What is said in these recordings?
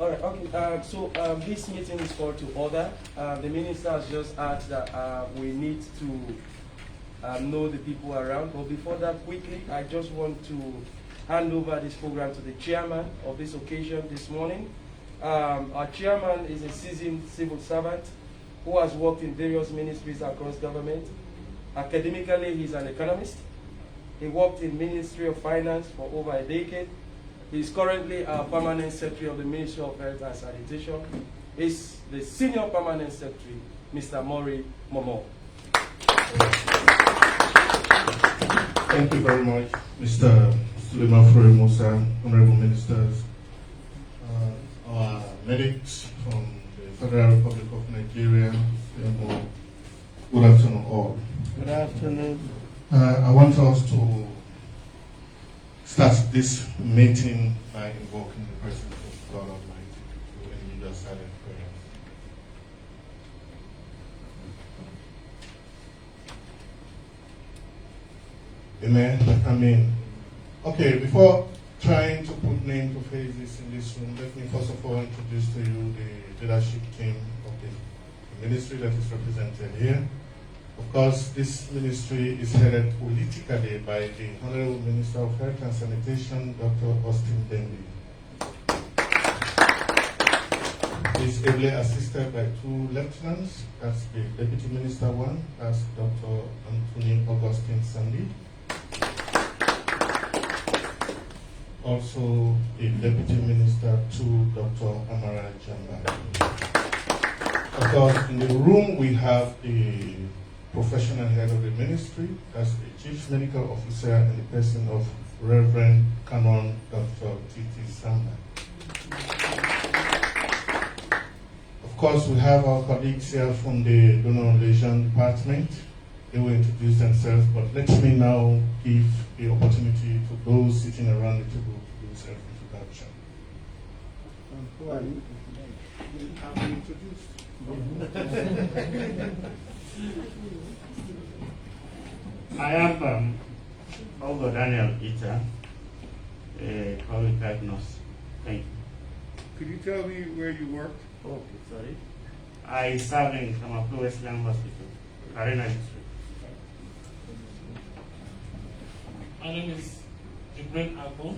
All right, okay. This meeting is called to order. The minister has just asked that we need to know the people around. But before that, quickly, I just want to hand over this program to the chairman of this occasion this morning. Our chairman is a seasoned civil servant who has worked in various ministries across government. Academically, he's an economist. He worked in Ministry of Finance for over a decade. He's currently our Permanent Secretary of the Ministry of Health and Sanitation. He's the Senior Permanent Secretary, Mr. Mori Momo. Thank you very much, Mr. Suleiman Musa, Honorable Ministers, our medics from the Federal Republic of Nigeria. Good afternoon, all. Good afternoon. I want us to start this meeting by invoking the presence of God Almighty through individual silent prayer. Amen. Amen. Okay, before trying to put name to faces in this room, let me first of all introduce to you the leadership team of the ministry that is represented here. Of course, this ministry is headed politically by the Honorable Minister of Health and Sanitation, Dr. Austin Demby. He is ably assisted by two lieutenants. That's the Deputy Minister one, that's Dr. Anthony Augustine Sandy. Also, the Deputy Minister two, Dr. AMARA Jamba. Of course, in the room we have the professional head of the ministry, that's the Chief Medical Officer in the person of Reverend Canon Dr. Titi Samba. Of course, we have our colleagues here from the Donor Relation Department. They will introduce themselves, but let me now give the opportunity to those sitting around the table to do self-introduction. Who are you? Have you introduced? I am Olgo Daniel Ita, a public health nurse. Thank you. Could you tell me where you worked? Okay, sorry. I serve in Kamapu Westland Hospital, Arena District. My name is Jibril Abu,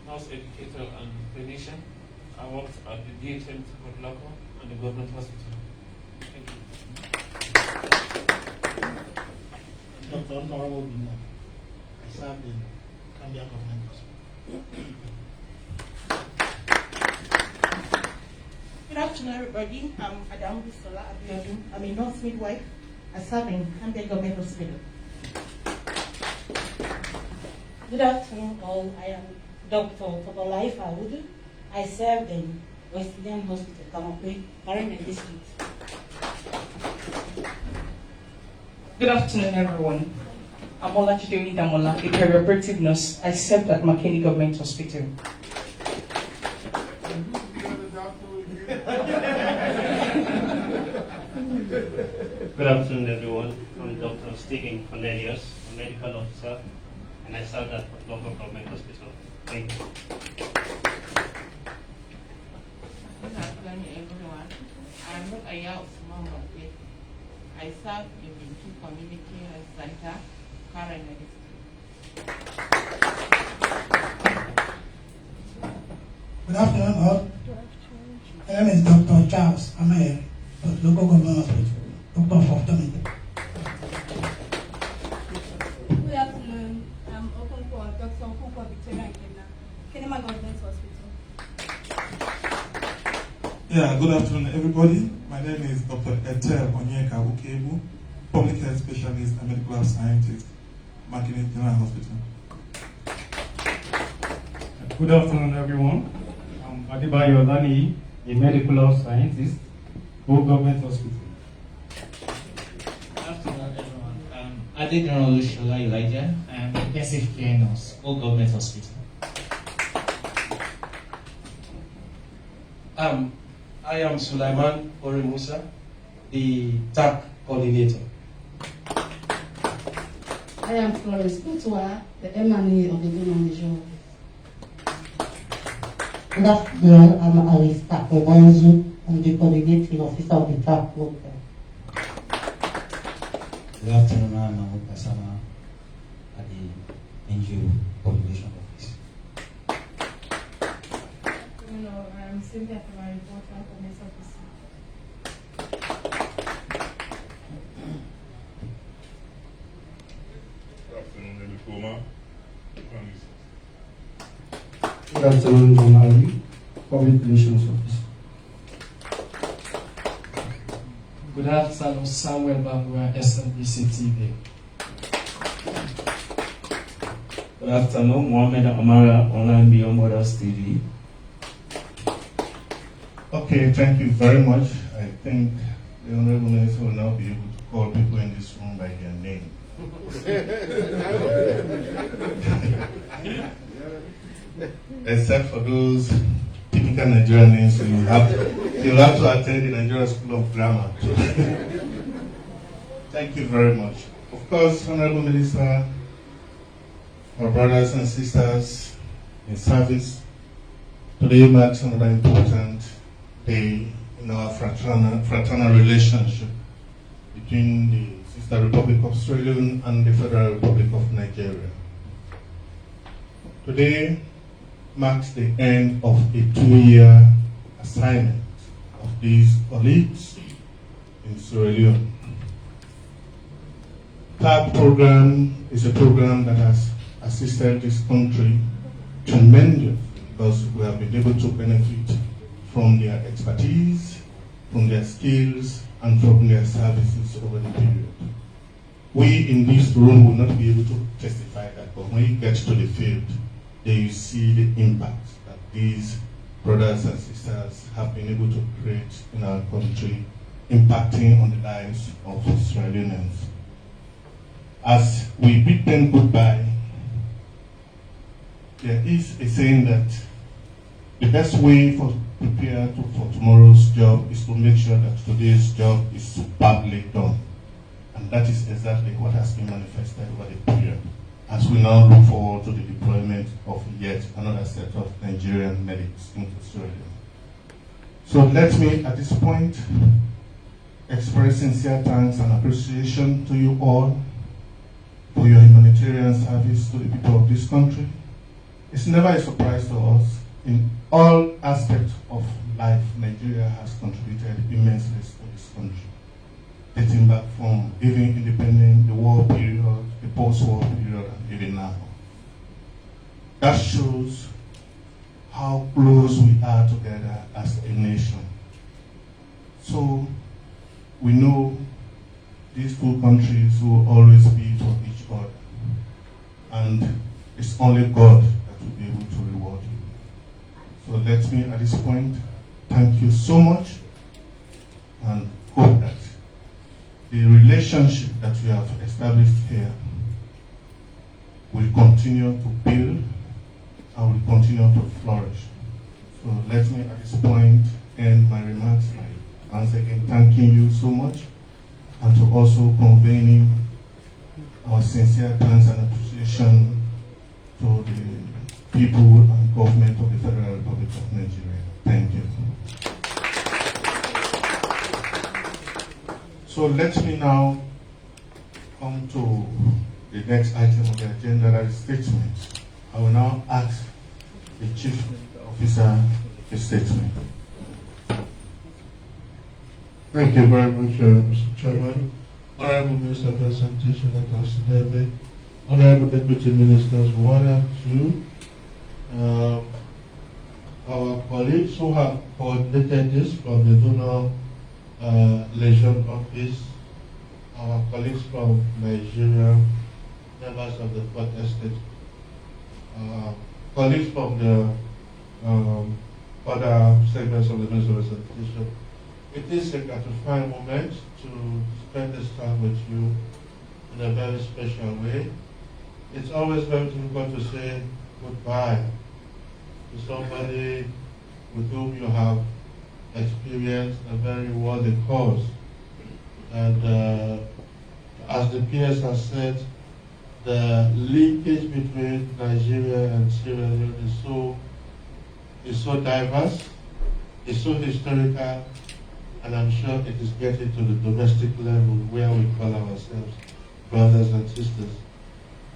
nurse educator and clinician. I worked at the DHM Local and the government hospital. Thank you. Dr. Honorable Bimo. I served in Cambia Government Hospital. Good afternoon, everybody. I'm Adam Bisola Abiodun. I'm a nurse midwife. I serve in Cambia Government Hospital. Good afternoon, all. I am Dr. Tobolaif Awudu. I serve in Westland Hospital, Kamape, Arena District. Good afternoon, everyone. I'm Olajide Damola, a perioperative nurse. I served at McKinney Government Hospital. Good afternoon, everyone. I'm Dr. Stephen Cornelius, a medical officer, and I serve at local government hospital. Thank you. Good afternoon, everyone. I'm Rukaya Usman Mbappe. I serve in the Community Health Center, Karana District. Good afternoon, all. My name is Dr. Charles Amayer, local government hospital, Doctor of Ophthalmology. Good afternoon. I'm open for Dr. Kuko Victoria Kenema Government Hospital. Yeah, good afternoon, everybody. My name is Dr. Etel Onyeka Ukebu, public health specialist and medical lab scientist, Makini General Hospital. Good afternoon, everyone. I'm Adibayo Olani, a medical lab scientist, Old Government Hospital. Good afternoon, everyone. Adedan Olushola Elijah. I'm intensive care nurse, Old Government Hospital. I am Sulaiman Ori Musa, the TAC coordinator. I am Florence Kutua, the MNE of the Donor Relation. Good Good afternoon, I'm Alista Obanzu. I'm the coordinating officer of the TRAP program. Good afternoon, I'm Kasama at the NGO Population Office. I'm Cynthia from my reporter from this office. Good afternoon, Elifoma. Good afternoon, John Ali, Public Relations Officer. Good afternoon, Samuel Bangura, SNBC TV. Good afternoon, Mohamed AMARA, Online Beyond Borders TV. Okay, thank you very much. I think the Honorable Minister will now be able to call people in this room by their name. Except for those typical Nigerian names, so you have to attend the Nigerian School of Grammar. Thank you very much. Of course, Honorable Minister, our brothers and sisters in service, today marks another important day in our fraternal relationship between the Sister Republic of Sierra Leone and the Federal Republic of Nigeria. Today marks the end of a 2-year assignment of these colleagues in Sierra Leone. TAG program is a program that has assisted this country tremendously because we have been able to benefit from their expertise, from their skills, and from their services over the period. We in this room will not be able to testify that, but when you get to the field, then you see the impact that these brothers and sisters have been able to create in our country, impacting on the lives of Sierra Leoneans. As we bid them goodbye, there is a saying that the best way for prepare for tomorrow's job is to make sure that today's job is superbly done. And that is exactly what has been manifested over the period, as we now look forward to the deployment of yet another set of Nigerian medics into Sierra Leone. So let me, at this point, express sincere thanks and appreciation to you all for your humanitarian service to the people of this country. It's never a surprise to us. In all aspects of life, Nigeria has contributed immensely to this country, dating back from even independent, the war period, the post-war period, and even now. That shows how close we are together as a nation. So we know these two countries will always be for each other, and it's only God that will be able to reward you. So let me, at this point, thank you so much and hope that the relationship that we have established here will continue to build and will continue to flourish. So let me, at this point, end my remarks by once again thanking you so much and to also conveying our sincere thanks and appreciation to the people and government of the Federal Republic of Nigeria. Thank you. So let me now come to the next item of the agenda, that is statements. I will now ask the Chief Officer a statement. Thank you very much, Mr. Chairman. Honorable Minister of Sanitation, Demby, Honorable Deputy Ministers 1 and 2, our colleagues who have coordinated this from the Donor Liaison Office, our colleagues from Nigeria, members of the 4th Estate, colleagues from the other segments of the Ministry of Sanitation. It is a gratifying moment to spend this time with you in a very special way. It's always very difficult to say goodbye to somebody with whom you have experienced a very worthy cause. And as the peers have said, the linkage between Nigeria and Sierra Leone is so is so diverse, is so historical, and I'm sure it is getting to the domestic level where we call ourselves brothers and sisters.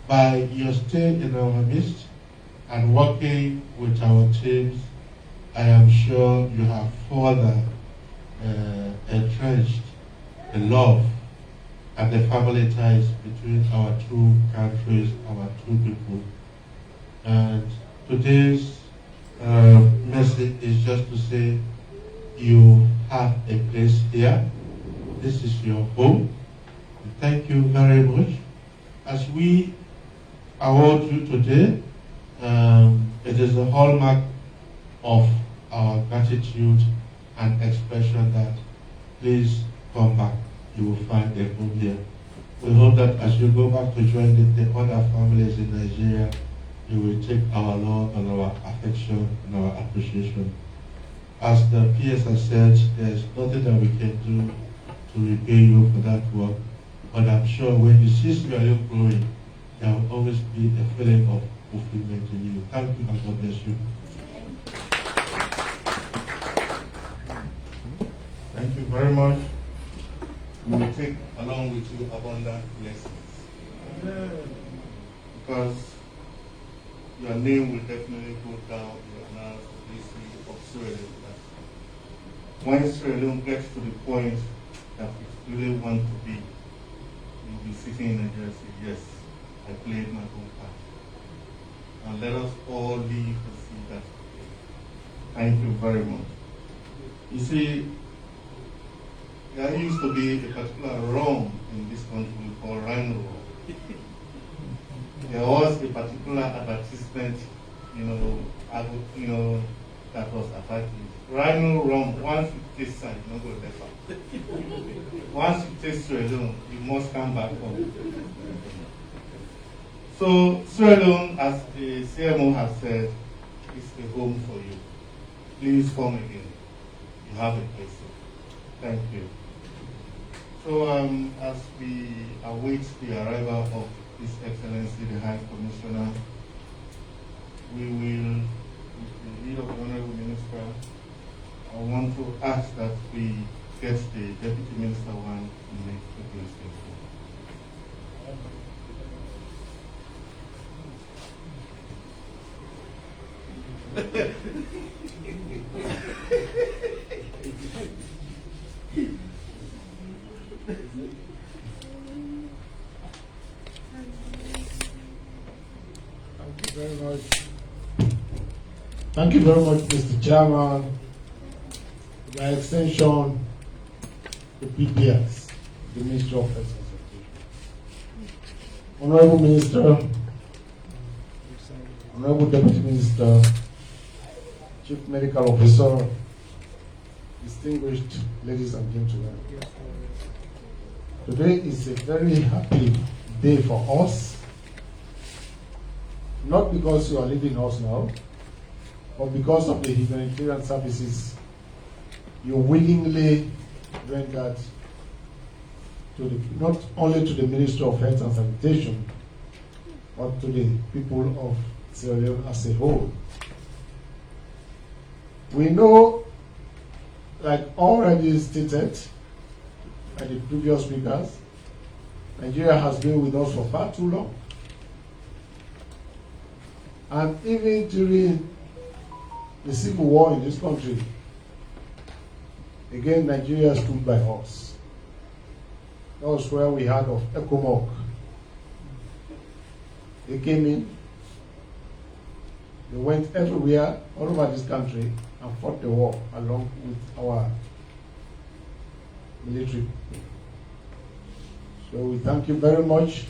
By your stay in our midst and working with our teams, I am sure you have further entrenched the love and the family ties between our two countries, our two people. And today's message is just to say you have a place here. This is your home. Thank you very much. As we award you today, it is a hallmark of our gratitude and expression that please come back. You will find a home here. We hope that as you go back to join the other families in Nigeria, you will take our love and our affection and our appreciation. As the PS has said, there is nothing that we can do to repay you for that work, but I'm sure when you see Sierra Leone growing, there will always be a feeling of fulfillment in you. Thank you and God bless you. Thank you very much. We will take along with you abundant blessings. Because your name will definitely go down in the annals of history of Sierra Leone. When Sierra Leone gets to the point that we really want to be, you'll be sitting in Nigeria and say, yes, I played my own part. And let us all live to see that. Thank you very much. You see, there used to be a particular rum in this country we call Rhino rum. There was a particular advertisement, that was attached to it. Rhino rum, once you taste it, you don't go there. Once you taste Sierra Leone, you must come back home. So Sierra Leone, as the CMO has said, is a home for you. Please come again. You have a place. Thank you. So as we await the arrival of His Excellency the High Commissioner, we will, with the lead of the Honorable Minister, I want to ask that we get the Deputy Minister one to make the statement. Thank you very much. Thank you very much, Mr. Chairman. By extension, the PPS, the Ministry of Health and Sanitation. Honorable Minister, Honorable Deputy Minister, Chief Medical Officer, distinguished ladies and gentlemen. Today is a very happy day for us, not because you are leaving us now, but because of the humanitarian services you willingly rendered to not only to the Ministry of Health and Sanitation, but to the people of Sierra Leone as a whole. We know, like already stated by the previous speakers, Nigeria has been with us for far too long. And even during the civil war in this country, again, Nigeria stood by us. That was where we heard of ECOMOG. They came in, they went everywhere, all over this country, and fought the war along with our military. So we thank you very much.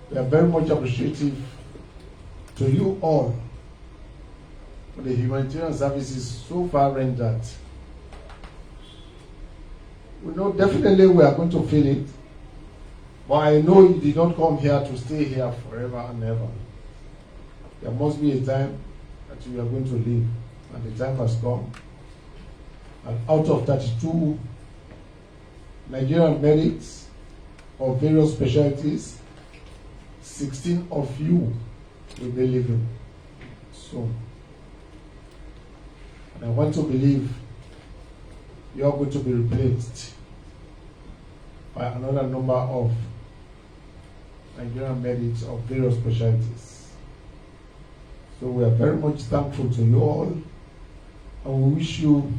We are very much appreciative to you all for the humanitarian services so far rendered. We know definitely we are going to feel it, but I know you did not come here to stay here forever and ever. There must be a time that you are going to leave, and the time has come. And out of 32 Nigerian medics of various specialties, 16 of you will be leaving soon. I want to believe you're going to be replaced by another number of Nigerian medics of various specialties. So we are very much thankful to you all, and we wish you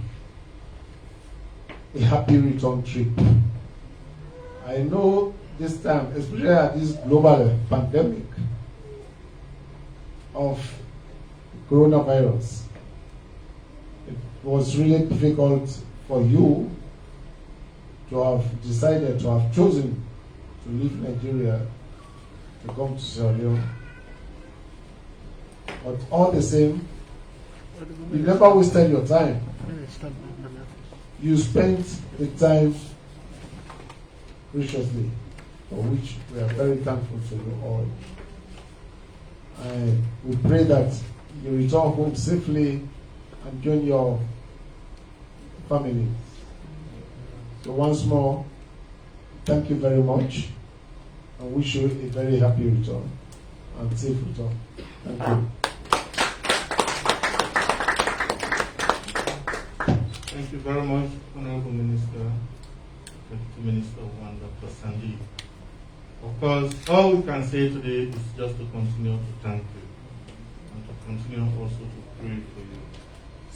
a happy return trip. I know this time, especially at this global pandemic of coronavirus, it was really difficult for you to have decided, to have chosen to leave Nigeria to come to Sierra Leone. But all the same, you never wasted your time. You spent the time graciously, for which we are very thankful to you all. We pray that you return home safely and join your family. So once more, thank you very much, and wish you a very happy return and safe return. Thank you. Thank you very much, Honorable Minister, Deputy Minister 1, Dr. Sanjeev. Of course, all we can say today is just to continue to thank you and to continue also to pray for you.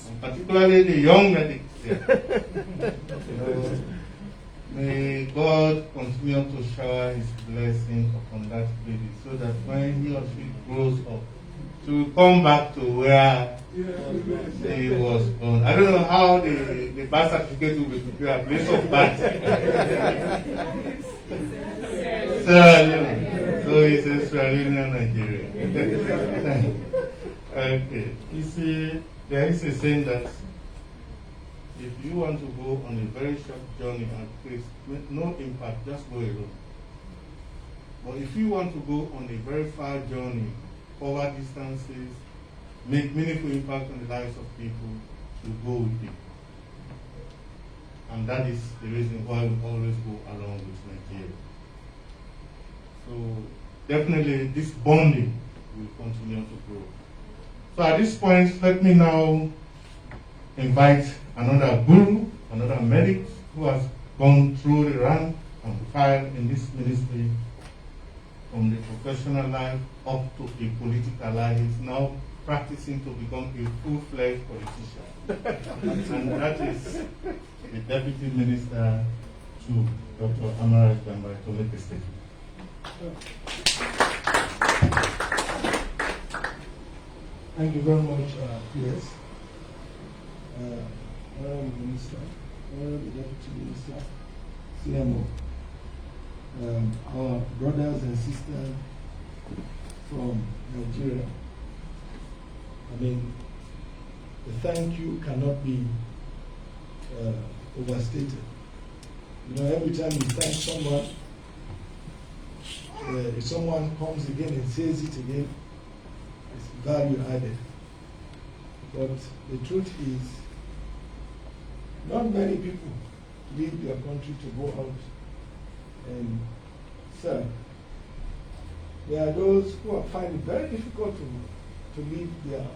And particularly the young medics here. May God continue to shower His blessing upon that baby so that when he or she grows up, to come back to where he was born. I don't know how the birth certificate will be prepared, place of birth. Sierra Leone. So he says Sierra Leone, Nigeria. Okay. You see, there is a saying that if you want to go on a very short journey and face no impact, just go alone. But if you want to go on a very far journey, cover distances, make meaningful impact on the lives of people, you go with it. And that is the reason why we always go along with Nigeria. So definitely this bonding will continue to grow. So at this point, let me now invite another guru, another medic who has gone through the rank and file in this ministry from the professional life up to a political life. He's now practicing to become a full-fledged politician. And that is the Deputy Minister to Dr. AMARA Demby to make a statement. Thank you very much, PS. Honorable Minister, Honorable Deputy Minister, CMO, our brothers and sisters from Nigeria. I mean, the thank you cannot be overstated. You know, every time you thank someone, if someone comes again and says it again, it's value added. But the truth is, not many people leave their country to go out and serve. There are those who find it very difficult to leave their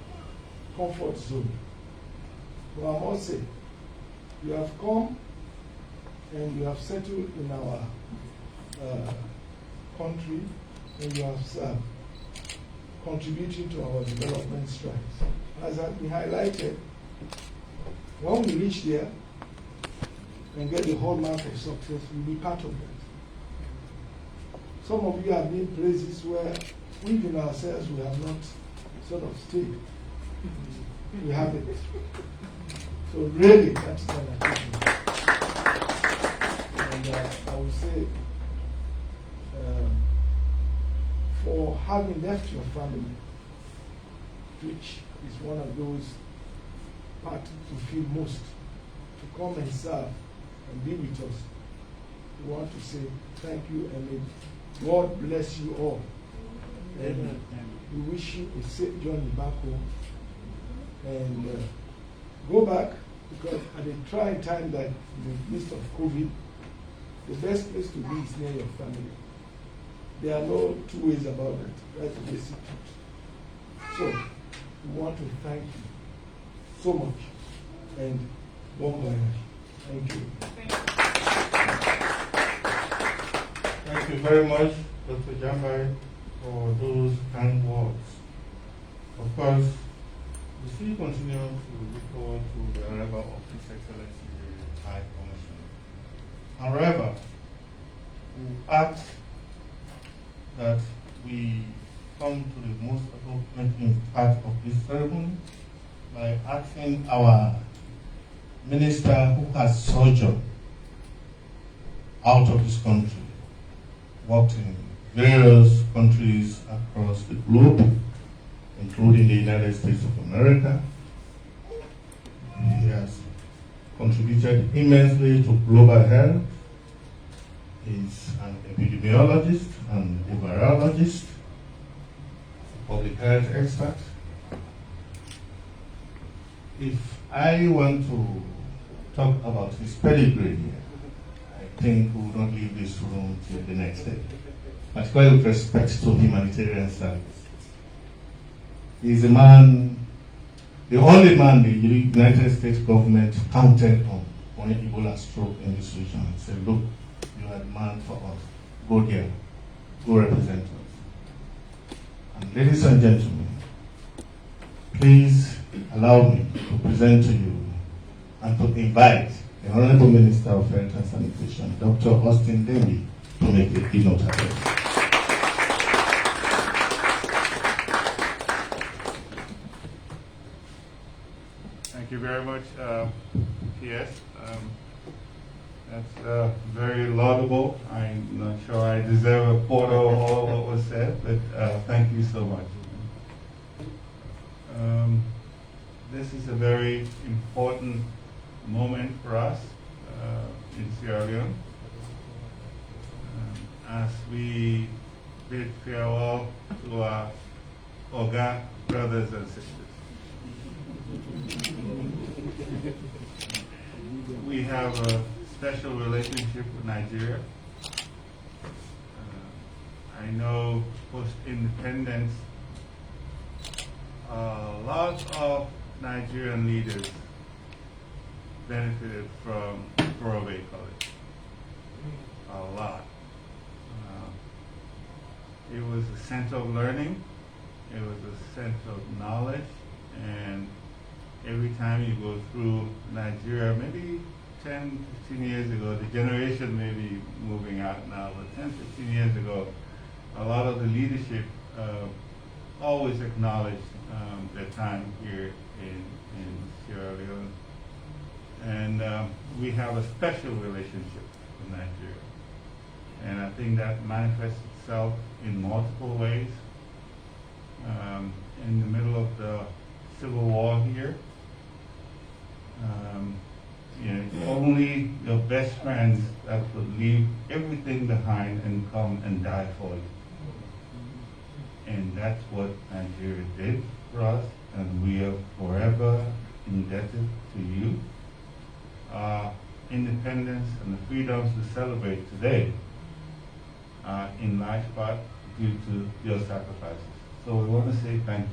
comfort zone. But I must say, you have come and you have settled in our country and you have served, contributing to our development strides. As has been highlighted, when we reach there and get the hallmark of success, we'll be part of that. Some of you have made praises where we in ourselves we have not sort of stayed. We have it. So really, that's an achievement. And I would say, for having left your family, which is one of those parts to feel most, to come and serve and be with us, we want to say thank you and may God bless you all. And we wish you a safe journey back home. And go back, because at a trying time like in the midst of COVID, the best place to be is near your family. There are no two ways about that. That's the basic truth. So, we want to thank you so much and bon voyage. Thank you. Thank you very much, Dr. Demby, for those kind words. Of course, we still continue to look forward to the arrival of His Excellency the High Commissioner. However, we ask that we come to the most appropriate part of this ceremony by asking our minister who has sojourned out of this country, worked in various countries across the globe, including the United States of America. He has contributed immensely to global health. He's an epidemiologist and a virologist, a public health expert. If I want to talk about his pedigree here, I think we will not leave this room till the next day, particularly with respect to humanitarian service. He's a man, the only man the United States government counted on when Ebola struck in this region and said, look, you are the man for us. Go there. Go represent us. And ladies and gentlemen, please allow me to present to you and to invite the Honorable Minister of Health and Sanitation, Dr. Austin Demby, to make a keynote address. Thank you very much, PS. That's very laudable. I'm not sure I deserve a quarter of all what was said, but thank you so much. This is a very important moment for us in Sierra Leone. As we bid farewell to our Oga brothers and sisters. We have a special relationship with Nigeria. I know post-independence, a lot of Nigerian leaders benefited from Korobe College. A lot. It was a center of learning. It was a center of knowledge. And every time you go through Nigeria, maybe 10, 15 years ago, the generation may be moving out now, but 10, 15 years ago, a lot of the leadership always acknowledged their time here in Sierra Leone. And we have a special relationship with Nigeria. And I think that manifests itself in multiple ways. In the middle of the Civil War here, only your best friends that would leave everything behind and come and die for you. And that's what Nigeria did for us, and we are forever indebted to you. Our independence and the freedoms we celebrate today are in large part due to your sacrifices. So we want to say thank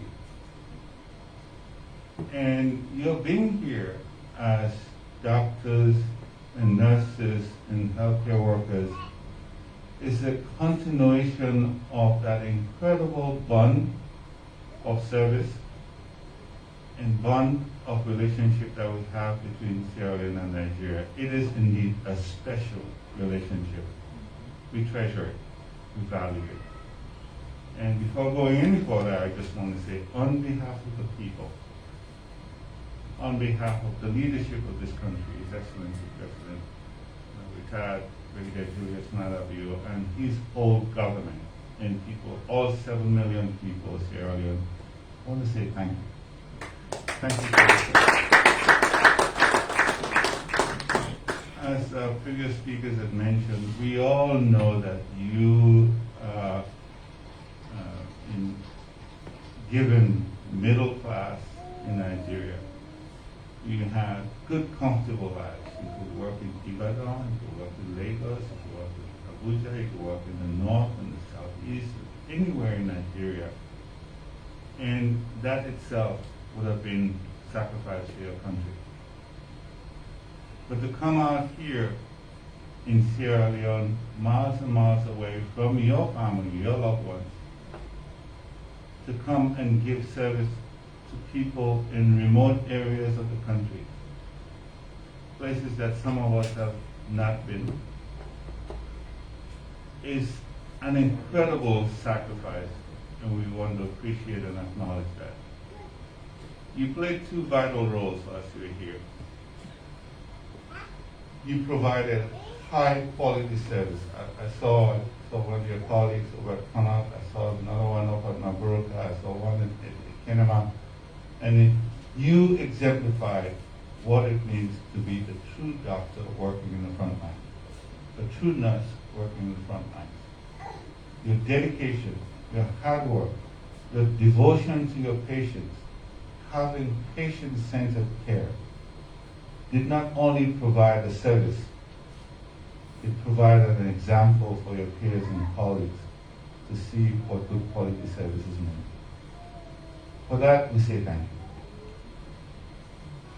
you. And your being here as doctors and nurses and healthcare workers is a continuation of that incredible bond of service and bond of relationship that we have between Sierra Leone and Nigeria. It is indeed a special relationship. We treasure it, we value it. And before going any further, I just want to say, on behalf of the people, on behalf of the leadership of this country, His Excellency President, retired Brigadier Julius Malabio, and his whole government, and people, all 7 million people of Sierra Leone, I want to say thank you. Thank you. As previous speakers had mentioned, we all know that you given middle class in Nigeria, you have good, comfortable lives. You could work in Ibadan, you could work in Lagos, you could work in Abuja, you could work in the north and the southeast, anywhere in Nigeria. And that itself would have been sacrificed for your country. But to come out here in Sierra Leone, miles and miles away from your family, your loved ones, to come and give service to people in remote areas of the country, places that some of us have not been, is an incredible sacrifice, and we want to appreciate and acknowledge that. You played two vital roles whilst you were here. You provided high quality service. I saw one of your colleagues over at Connaught, I saw another one up at Maburuka, I saw one in Kenema, and you exemplified what it means to be the true doctor working in the front line, the true nurse working in the front line. Your dedication, your hard work, your devotion to your patients, having patient-centered care, did not only provide a service, it provided an example for your peers and colleagues to see what good quality services mean. For that, we say thank you.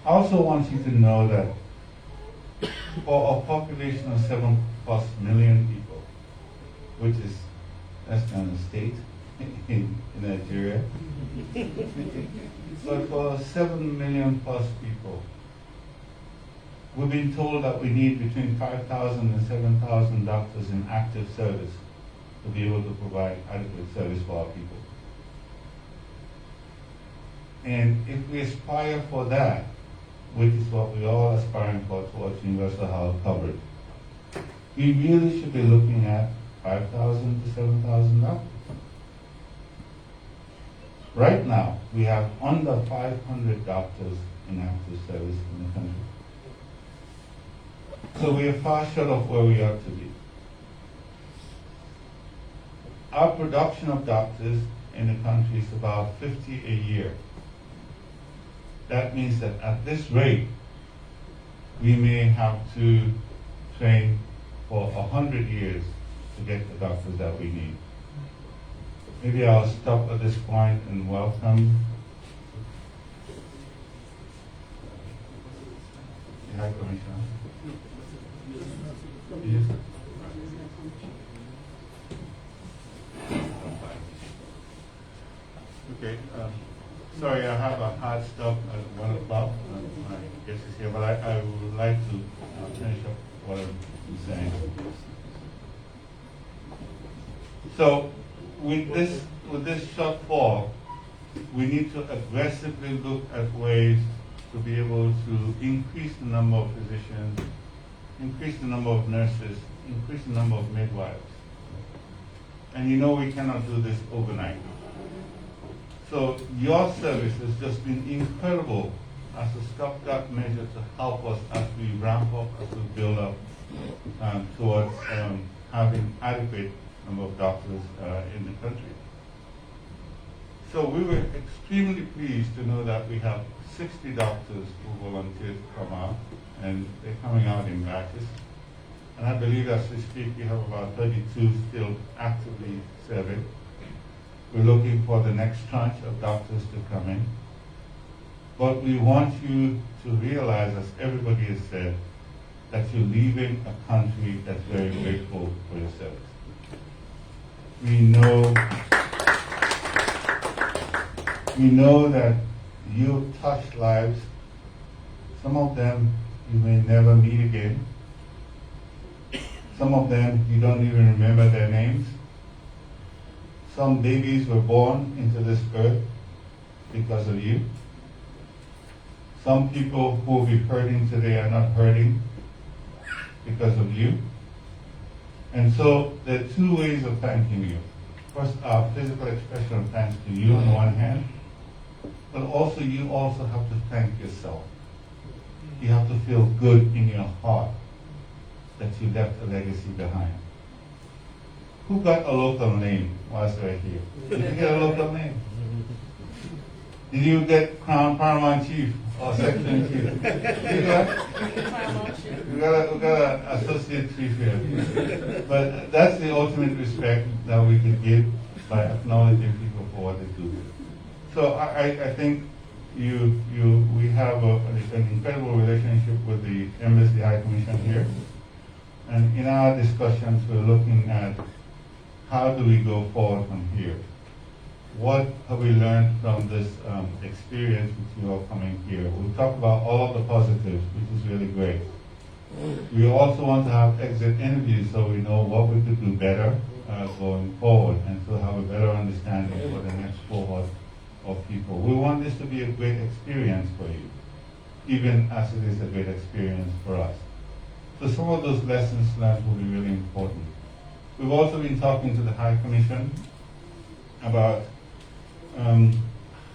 I also want you to know that for a population of 7+ million people, which is less than a state in Nigeria, but for 7 million+ people, we've been told that we need between 5,000 and 7,000 doctors in active service to be able to provide adequate service for our people. And if we aspire for that, which is what we're all aspiring for towards universal health coverage, we really should be looking at 5,000 to 7,000 doctors. Right now, we have under 500 doctors in active service in the country. So we are far short of where we ought to be. Our production of doctors in the country is about 50 a year. That means that at this rate, we may have to train for 100 years to get the doctors that we need. Maybe I'll stop at this point and welcome. Hi, Commissioner. Yes. Okay. Sorry, I have a hard stop at 1 o'clock. My guest is here, but I would like to finish up what I'm saying. So, with this shortfall, we need to aggressively look at ways to be able to increase the number of physicians, increase the number of nurses, increase the number of midwives. And you know we cannot do this overnight. So your service has just been incredible as a stopgap measure to help us as we ramp up, as we build up towards having adequate number of doctors in the country. So we were extremely pleased to know that we have 60 doctors who volunteered to come out, and they're coming out in batches. And I believe as we speak, we have about 32 still actively serving. We're looking for the next tranche of doctors to come in. But we want you to realize, as everybody has said, that you're leaving a country that's very grateful for your service. We know that you touch lives. Some of them you may never meet again. Some of them you don't even remember their names. Some babies were born into this earth because of you. Some people who will be hurting today are not hurting because of you. And so there are two ways of thanking you. First, our physical expression of thanks to you on the one hand, but also you also have to thank yourself. You have to feel good in your heart that you left a legacy behind. Who got a local name whilst they're here? Did you get a local name? Did you get Crown Paramount Chief or Section Chief? We got an associate chief here. But that's the ultimate respect that we can give by acknowledging people for what they do. So I think we have an incredible relationship with the Embassy High Commission here. And in our discussions, we're looking at how do we go forward from here? What have we learned from this experience with you all coming here? We'll talk about all of the positives, which is really great. We also want to have exit interviews so we know what we could do better going forward, and so have a better understanding for the next cohort of people. We want this to be a great experience for you, even as it is a great experience for us. So some of those lessons learned will be really important. We've also been talking to the High Commission about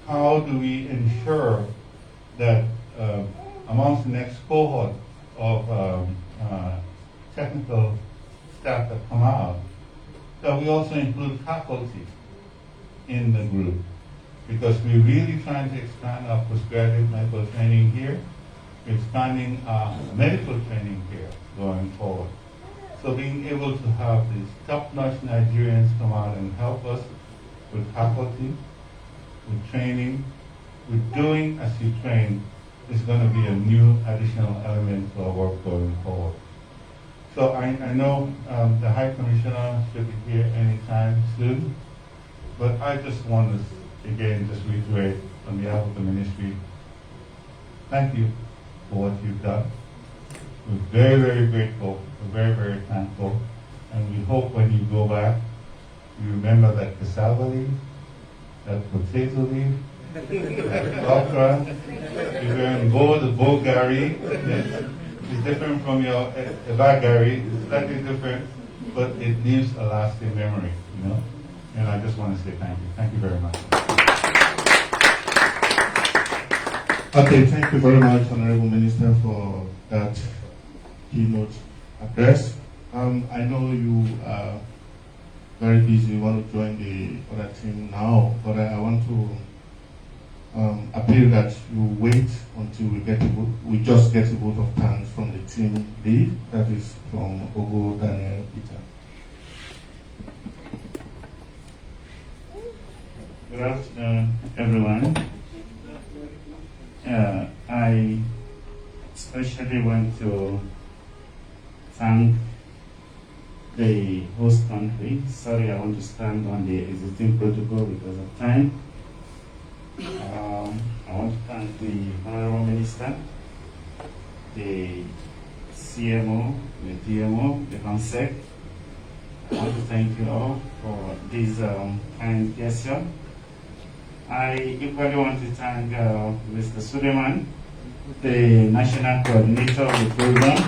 how do we ensure that amongst the next cohort of technical staff that come out, that we also include faculty in the group, because we're really trying to expand our postgraduate medical training here, expanding our medical training here going forward. So being able to have these top-notch Nigerians come out and help us with faculty, with training, with doing as you train is going to be a new additional element to our work going forward. So I know the High Commissioner should be here anytime soon, but I just want to, again, just reiterate on behalf of the ministry, thank you for what you've done. We're very, very grateful, we're very, very thankful, and we hope when you go back, you remember that cassava leaf, that potato leaf, that okra, you're going to go the Bulgari. It's different from your Evagari, it's slightly different, but it leaves a lasting memory, you know? And I just want to say thank you. Thank you very much. Okay, thank you very much, Honorable Minister, for that keynote address. I know you are very busy, you want to join the other team now, but I want to appeal that you wait until we just get a vote of thanks from the team lead, that is from Ogo Daniel Peter. Good afternoon, everyone. I especially want to thank the host country. Sorry, I want to stand on the existing protocol because of time. I want to thank the Honorable Minister, the CMO, the DMO, the CONSEC. I want to thank you all for this kind gesture. I equally want to thank Mr. Suleiman, the National Coordinator of the program.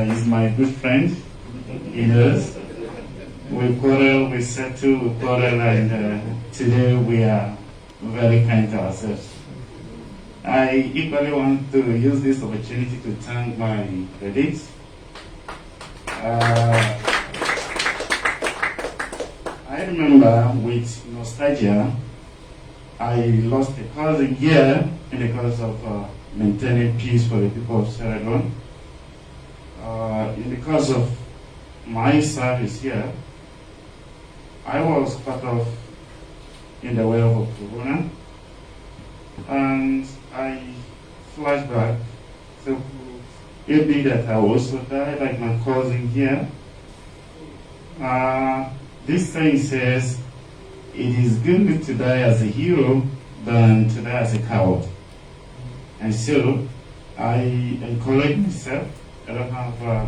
He's my good friend. He knows. We quarrel, we settle, we quarrel, and today we are very kind to ourselves. I equally want to use this opportunity to thank my colleagues. I remember with nostalgia, I lost a cousin here in the course of maintaining peace for the people of Sierra Leone. In the course of my service here, I was cut off in the way of Corona, and I flashed back. So it be that I also died like my cousin here. This saying says, it is good to die as a hero than to die as a coward. And so I encourage myself. I don't have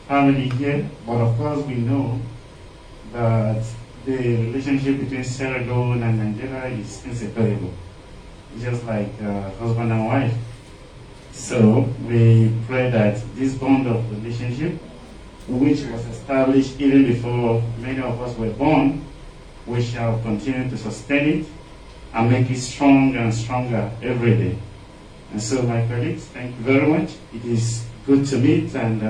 family here, but of course we know that the relationship between Sierra Leone and Nigeria is inseparable, just like husband and wife. So we pray that this bond of relationship, which was established even before many of us were born, we shall continue to sustain it and make it stronger and stronger every day. And so my colleagues, thank you very much. It is good to meet, and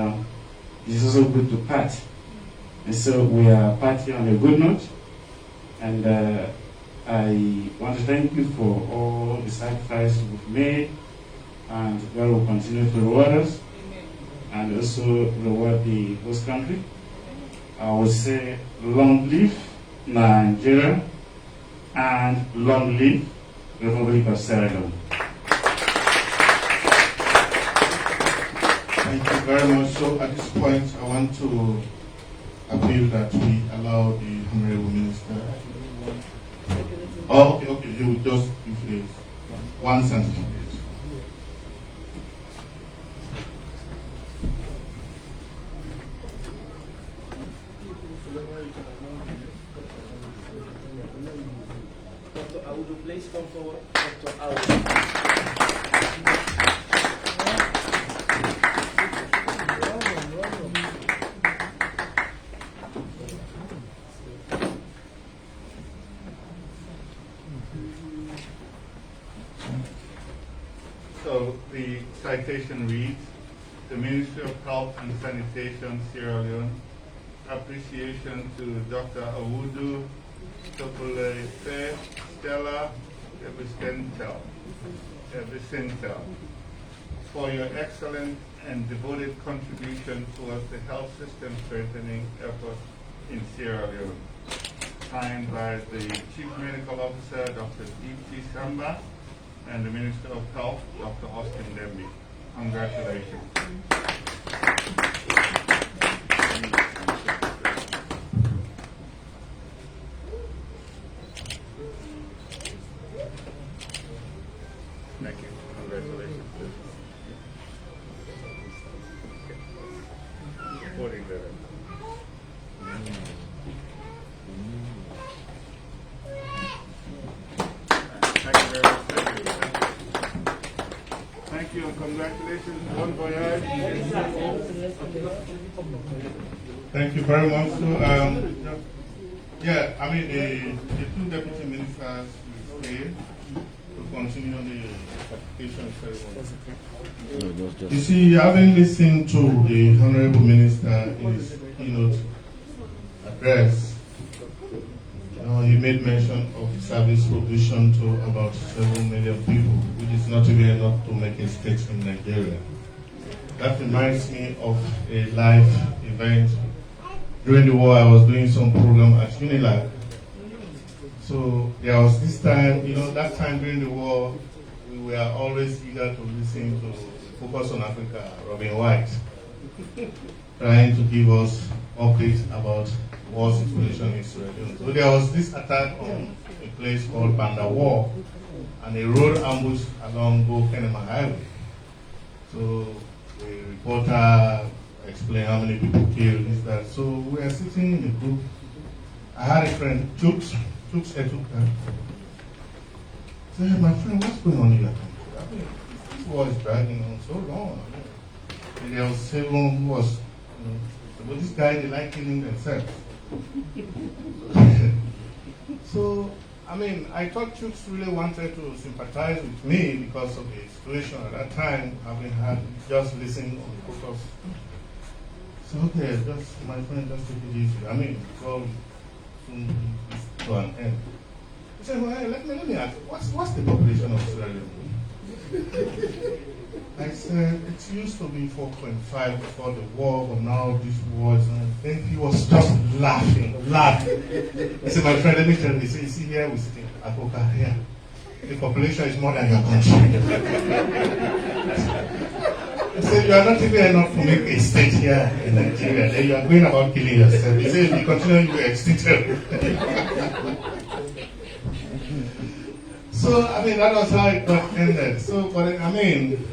it is also good to part. And so we are parting on a good note, and I want to thank you for all the sacrifices we've made, and God will continue to reward us, and also reward the host country. I would say long live Nigeria, and long live Republic of Sierra Leone. Thank you very much. So at this point, I want to appeal that we allow the Honorable Minister. Oh, okay, you will just give one sentence. Dr. Audu, please come forward. Dr. Audu. So the citation reads, the Ministry of Health and Sanitation, Sierra Leone, appreciation to Dr. Awudu Topolefe Stella Evicentel for your excellent and devoted contribution towards the health system strengthening effort in Sierra Leone. Signed by the Chief Medical Officer, Dr. Demby Samba, and the Minister of Health, Dr. Austin Demby. Congratulations. Thank you. Congratulations. Supporting the Thank you very much. Thank you and congratulations. Bon voyage. Thank you very much. So, yeah, I mean, the two deputy ministers will stay to continue the certification ceremony. You see, having listened to the Honorable Minister in his keynote address, he made mention of service provision to about 7 million people, which is not even enough to make a state in Nigeria. That reminds me of a live event. During the war, I was doing some program at Unilag. So there was this time, that time during the war, we were always eager to listen to Focus on Africa, Robin White, trying to give us updates about war situation in Sierra Leone. So there was this attack on a place called Banda War, and a road ambush along Go-Kenema Highway. So the reporter explained how many people killed, this, that. So we were sitting in the group. I had a friend, Chooks Etuka. I said, my friend, what's going on in your country? I mean, this war is dragging on so long. And there was 7 who was, but this guy, they like killing themselves. So, I mean, I thought Chooks really wanted to sympathize with me because of the situation at that time, having had just listened on the Focus. So, okay, my friend, just take it easy. I mean, go soon to an end. He said, well, hey, let me ask, what's the population of Sierra Leone? I said, it used to be 4.5 before the war, but now this war is on. Then he was just laughing. I said, my friend, let me tell you, you see here, we're sitting at Akoka here. The population is more than your country. I said, you are not even enough to make a state here in Nigeria. Then you are going about killing yourself. He said, if you continue, you will extinct. So, I mean, that was how it got ended. So, but I mean,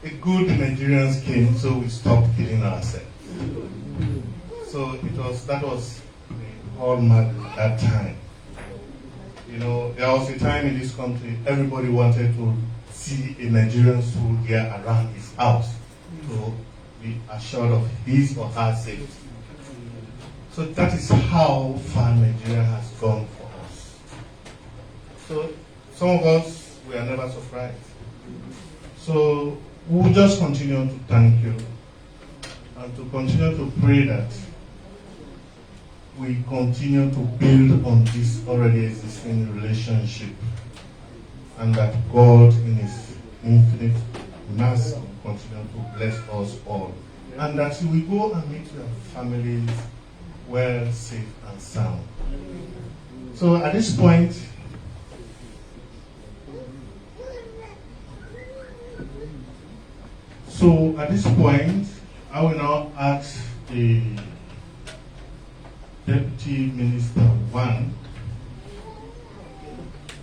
a good Nigerians came, so we stopped killing ourselves. So that was the hallmark at that time. There was a time in this country, everybody wanted to see a Nigerian soldier around his house to be assured of his or her safety. So that is how far Nigeria has gone for us. So some of us, we are never surprised. So we'll just continue to thank you and to continue to pray that we continue to build on this already existing relationship, and that God in His infinite mercy will continue to bless us all, and that we go and meet your families well, safe and sound. So at this point, So at this point, I will now ask the Deputy Minister 1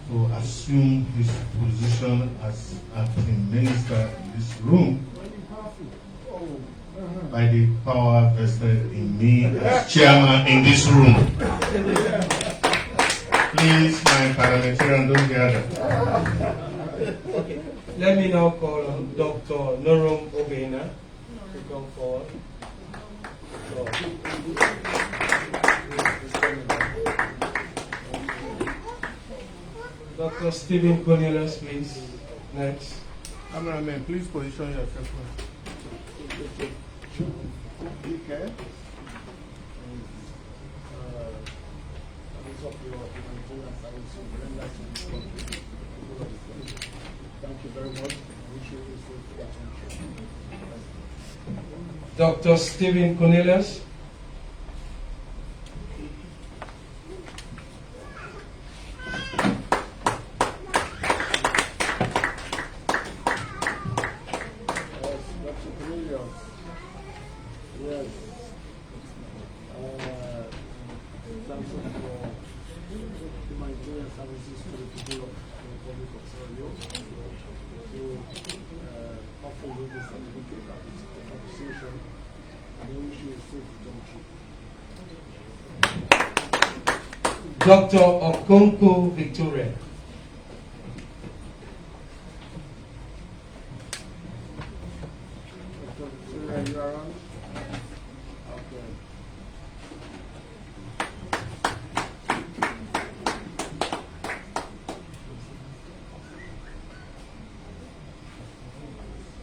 to assume his position as acting minister in this room by the power vested in me as chairman in this room. Please, my parliamentarian, don't gather. Okay. Let me now call on Dr. Norom Obena to come forward. Dr. Stephen Cornelius, please. Next. Cameraman, please position yourself. Thank you very much. Dr. Stephen Cornelius. Dr. Okonkwo Victoria.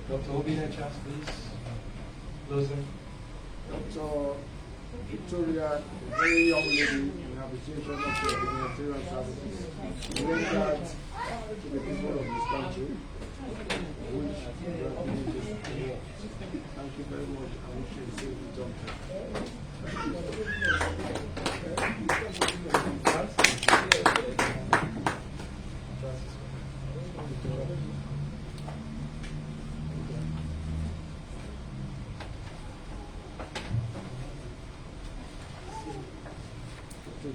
Dr. Obina Charles, please. Closer. Dr. Victoria, a very young lady in appreciation of the humanitarian services rendered to the people of this country, which you have been in this award. Thank you very much. I wish you a safe return.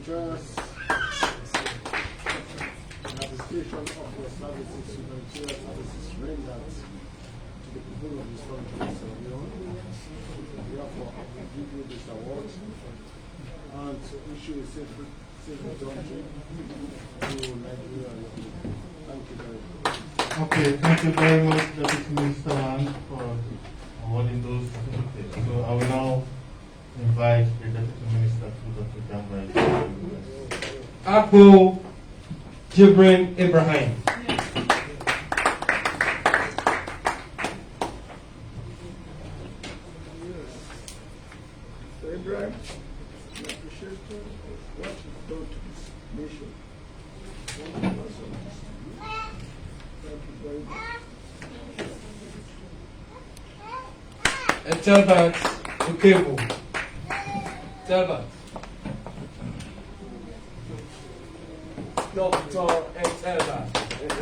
Just an appreciation of your services, humanitarian services rendered to the people of this country, Sierra Leone. Therefore, I will give you this award and wish you a safe return to Nigeria. Thank you very much. Okay, thank you very much, Deputy Minister One, for awarding those certificates. So I will now invite the Deputy Minister to Dr. Demby. Apo Jibrin Ibrahim. So Ibrahim, we appreciate what you've done to this nation. Thank you very much. Etelbat Ukebo. Etelbat. Dr. Etelbat. Thank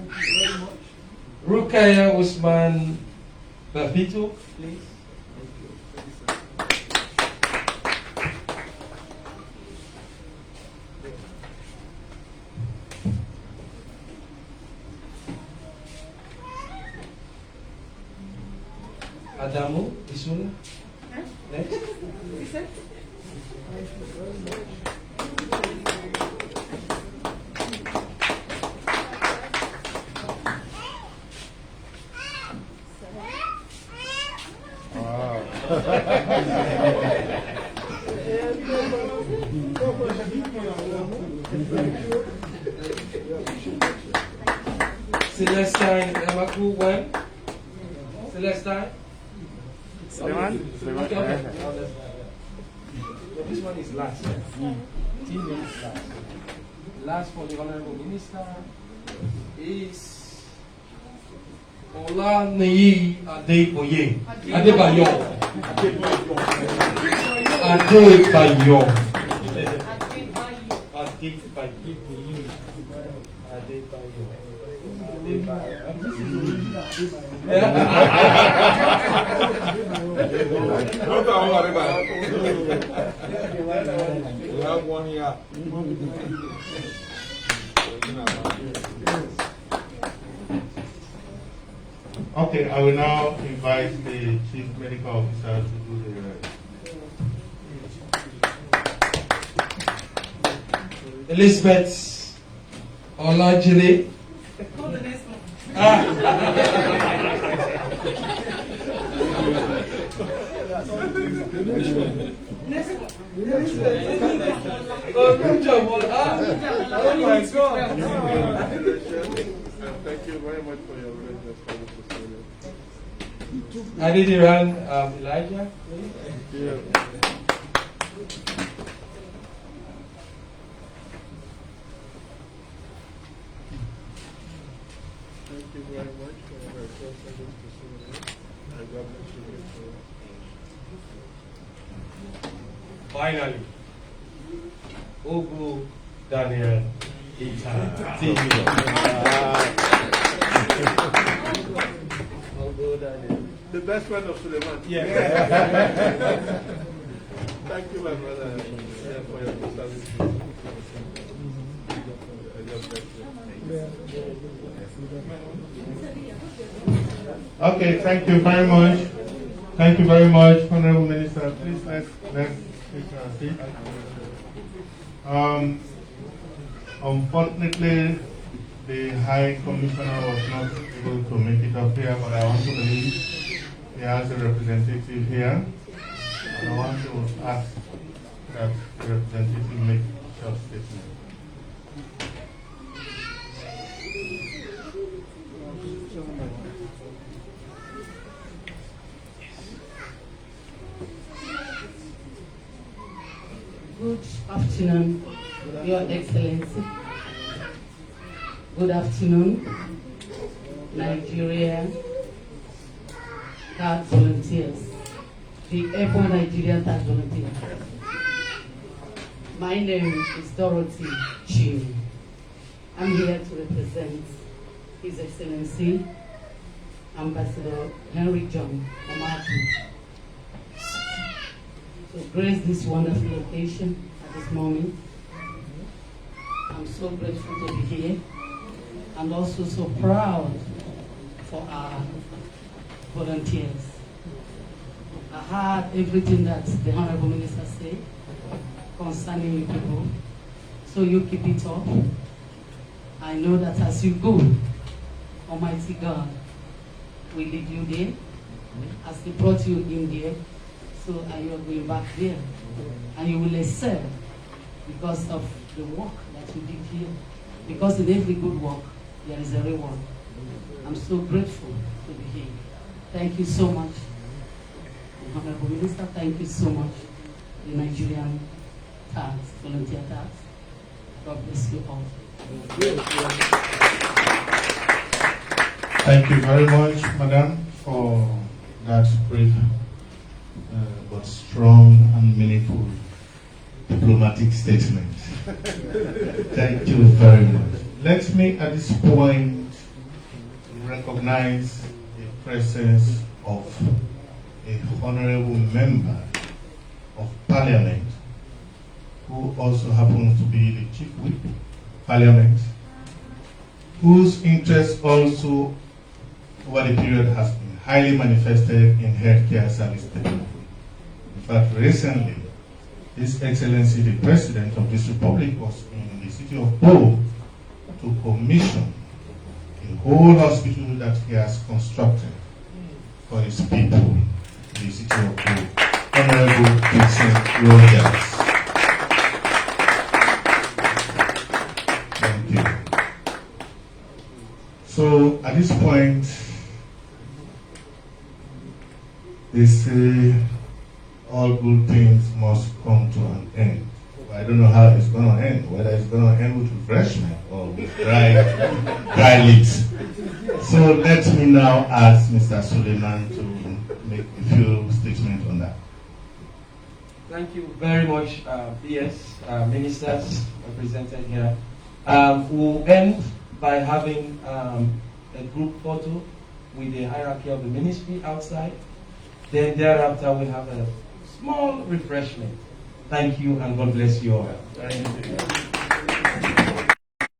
you very much. Rukaya Usman Bafito, please. Adamu Isula. Next. Wow. Celestine Amaku, when? Celestine? Okay. This one is last. 10 minutes last. Last for the Honorable Minister is Olaniyi Adebayo. Adebayo. gift by gift to you. We have one here. Okay, I will now invite the Chief Medical Officer to do the Elizabeth Olajile. Thank you very much for your relentless I did run Elijah. Yeah. Thank you very much for your service to Sierra. God bless you. Finally, Ogu Daniel Ita. The best friend of Suleiman. Yeah. Thank you, my brother, for your service. Okay, thank you very much. Thank you very much, Honorable Minister. Please let's take our seat. Unfortunately, the High Commissioner was not able to make it up here, but I want to believe he has a representative here. And I want to ask that the representative make a short statement. Good afternoon, Your Excellency. Good afternoon, Nigeria TAG volunteers, the Airport Nigeria TAG volunteers. My name is Dorothy Chin. I'm here to represent His Excellency Ambassador Henry John Omatu to grace this wonderful occasion at this moment. I'm so grateful to be here and also so proud for our volunteers. I heard everything that the Honorable Minister said concerning you people, so you keep it up. I know that as you go, Almighty God will lead you there, as He brought you in there, so you are going back there, and you will excel because of the work that you did here. Because in every good work, there is a reward. I'm so grateful to be here. Thank you so much, Honorable Minister. Thank you so much, the Nigerian tax, volunteer tax. God bless you all. Thank you very much, Madam, for that brief but strong and meaningful diplomatic statement. Thank you very much. Let me at this point recognize the presence of a honorable member of Parliament who also happens to be the Chief Whip Parliament, whose interest also over the period has been highly manifested in healthcare service delivery. In fact, recently, His Excellency the President of this Republic was in the city of Bo to commission a whole hospital that he has constructed for his people in the city of Bo. Honorable Vincent Rogers. Thank you. So at this point, they say all good things must come to an end. I don't know how it's going to end, whether it's going to end with refreshment or with dry lips. So let me now ask Mr. Suleiman to make a few statements on that. Thank you very much, PS, ministers represented here. We'll end by having a group photo with the hierarchy of the ministry outside. Then thereafter we have a small refreshment. Thank you and God bless you all. Thank you.